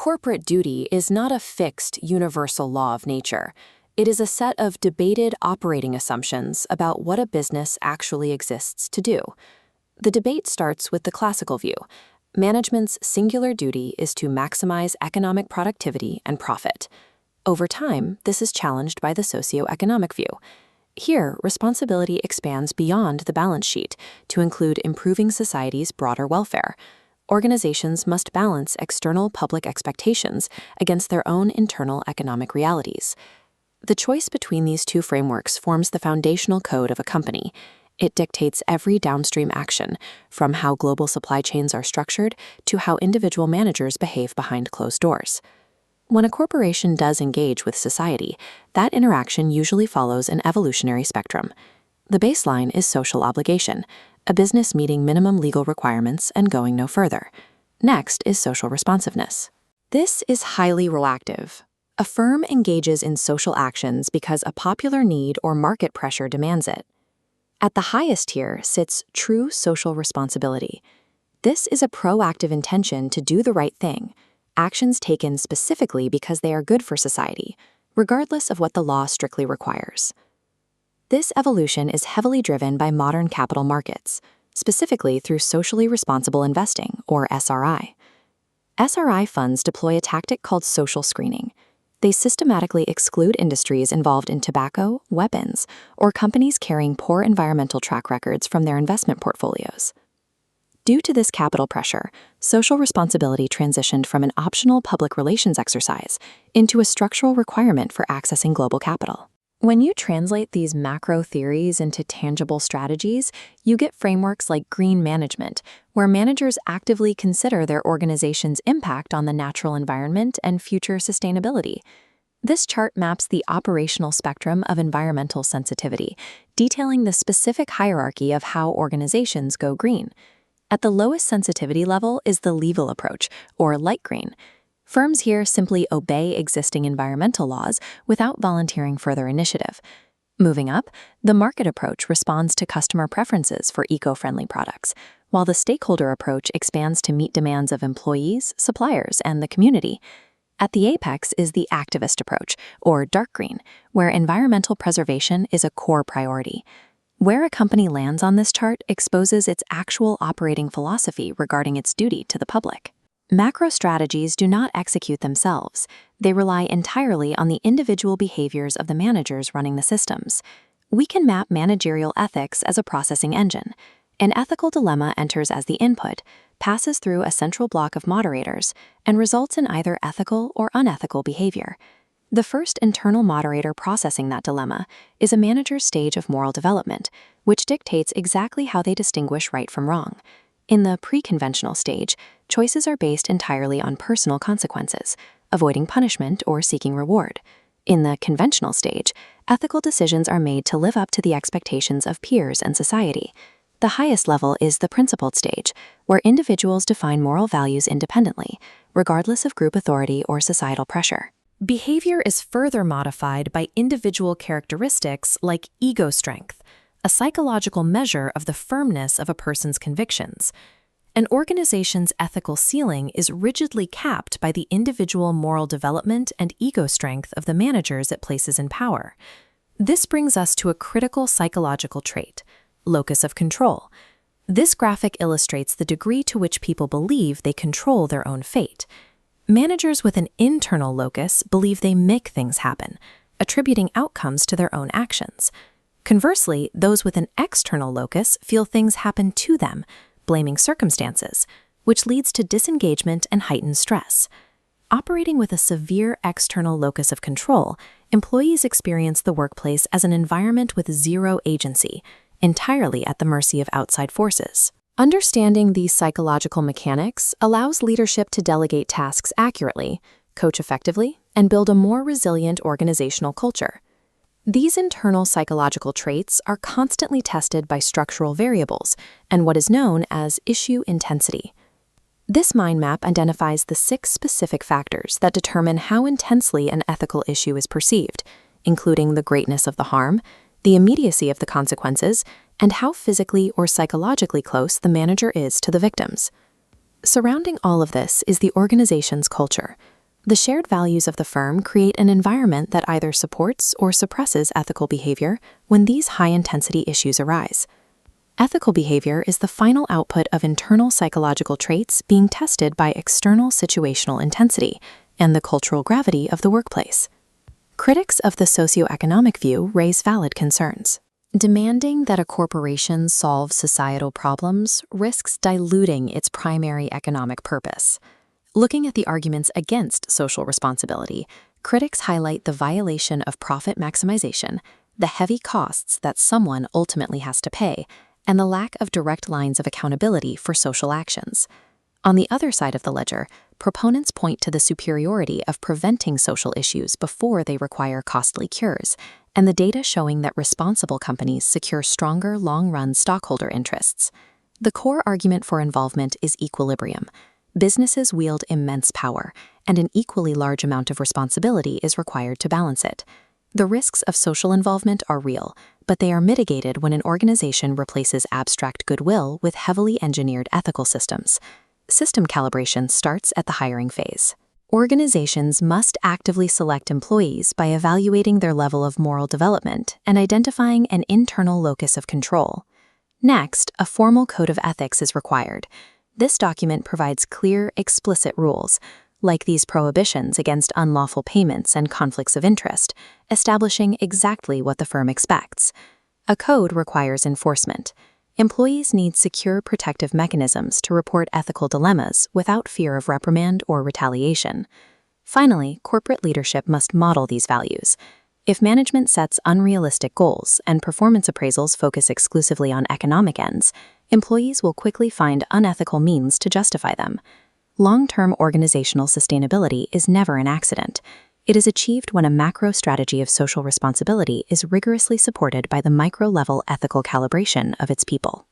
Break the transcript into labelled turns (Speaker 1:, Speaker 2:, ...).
Speaker 1: Corporate duty is not a fixed, universal law of nature. It is a set of debated operating assumptions about what a business actually exists to do. The debate starts with the classical view. Management's singular duty is to maximize economic productivity and profit. Over time, this is challenged by the socioeconomic view. Here, responsibility expands beyond the balance sheet to include improving society's broader welfare. Organizations must balance external public expectations against their own internal economic realities. The choice between these two frameworks forms the foundational code of a company. It dictates every downstream action, from how global supply chains are structured to how individual managers behave behind closed doors. When a corporation does engage with society, that interaction usually follows an evolutionary spectrum. The baseline is social obligation, a business meeting minimum legal requirements and going no further. Next is social responsiveness. This is highly reactive. A firm engages in social actions because a popular need or market pressure demands it. At the highest tier sits true social responsibility. This is a proactive intention to do the right thing, actions taken specifically because they are good for society, regardless of what the law strictly requires. This evolution is heavily driven by modern capital markets, specifically through socially responsible investing, or SRI. SRI funds deploy a tactic called social screening. They systematically exclude industries involved in tobacco, weapons, or companies carrying poor environmental track records from their investment portfolios. Due to this capital pressure, social responsibility transitioned from an optional public relations exercise into a structural requirement for accessing global capital. When you translate these macro theories into tangible strategies, you get frameworks like green management, where managers actively consider their organization's impact on the natural environment and future sustainability. This chart maps the operational spectrum of environmental sensitivity, detailing the specific hierarchy of how organizations go green. At the lowest sensitivity level is the legal approach, or light green. Firms here simply obey existing environmental laws without volunteering further initiative. Moving up, the market approach responds to customer preferences for eco-friendly products, while the stakeholder approach expands to meet demands of employees, suppliers, and the community. At the apex is the activist approach, or dark green, where environmental preservation is a core priority. Where a company lands on this chart exposes its actual operating philosophy regarding its duty to the public. Macro strategies do not execute themselves. They rely entirely on the individual behaviors of the managers running the systems. We can map managerial ethics as a processing engine. An ethical dilemma enters as the input, passes through a central block of moderators, and results in either ethical or unethical behavior. The first internal moderator processing that dilemma is a manager's stage of moral development, which dictates exactly how they distinguish right from wrong. In the pre-conventional stage, choices are based entirely on personal consequences, avoiding punishment or seeking reward. In the conventional stage, ethical decisions are made to live up to the expectations of peers and society. The highest level is the principled stage, where individuals define moral values independently, regardless of group authority or societal pressure. Behavior is further modified by individual characteristics like ego strength, a psychological measure of the firmness of a person's convictions. An organization's ethical ceiling is rigidly capped by the individual moral development and ego strength of the managers it places in power. This brings us to a critical psychological trait, locus of control. This graphic illustrates the degree to which people believe they control their own fate. Managers with an internal locus believe they make things happen, attributing outcomes to their own actions. Conversely, those with an external locus feel things happen to them, blaming circumstances, which leads to disengagement and heightened stress. Operating with a severe external locus of control, employees experience the workplace as an environment with zero agency, entirely at the mercy of outside forces. Understanding these psychological mechanics allows leadership to delegate tasks accurately, coach effectively, and build a more resilient organizational culture. These internal psychological traits are constantly tested by structural variables and what is known as issue intensity. This mind map identifies the 6 specific factors that determine how intensely an ethical issue is perceived, including the greatness of the harm, the immediacy of the consequences, and how physically or psychologically close the manager is to the victims. Surrounding all of this is the organization's culture, The shared values of the firm create an environment that either supports or suppresses ethical behavior when these high-intensity issues arise. Ethical behavior is the final output of internal psychological traits being tested by external situational intensity and the cultural gravity of the workplace. Critics of the socioeconomic view raise valid concerns. Demanding that a corporation solve societal problems risks diluting its primary economic purpose. Looking at the arguments against social responsibility, critics highlight the violation of profit maximization, the heavy costs that someone ultimately has to pay, and the lack of direct lines of accountability for social actions. On the other side of the ledger, proponents point to the superiority of preventing social issues before they require costly cures, and the data showing that responsible companies secure stronger long-run stockholder interests. The core argument for involvement is equilibrium. Businesses wield immense power, and an equally large amount of responsibility is required to balance it. The risks of social involvement are real, but they are mitigated when an organization replaces abstract goodwill with heavily engineered ethical systems. System calibration starts at the hiring phase. Organizations must actively select employees by evaluating their level of moral development and identifying an internal locus of control. Next, a formal code of ethics is required. This document provides clear, explicit rules, like these prohibitions against unlawful payments and conflicts of interest, establishing exactly what the firm expects. A code requires enforcement. Employees need secure protective mechanisms to report ethical dilemmas without fear of reprimand or retaliation. Finally, corporate leadership must model these values. If management sets unrealistic goals and performance appraisals focus exclusively on economic ends, employees will quickly find unethical means to justify them. Long-term organizational sustainability is never an accident. It is achieved when a macro strategy of social responsibility is rigorously supported by the micro-level ethical calibration of its people.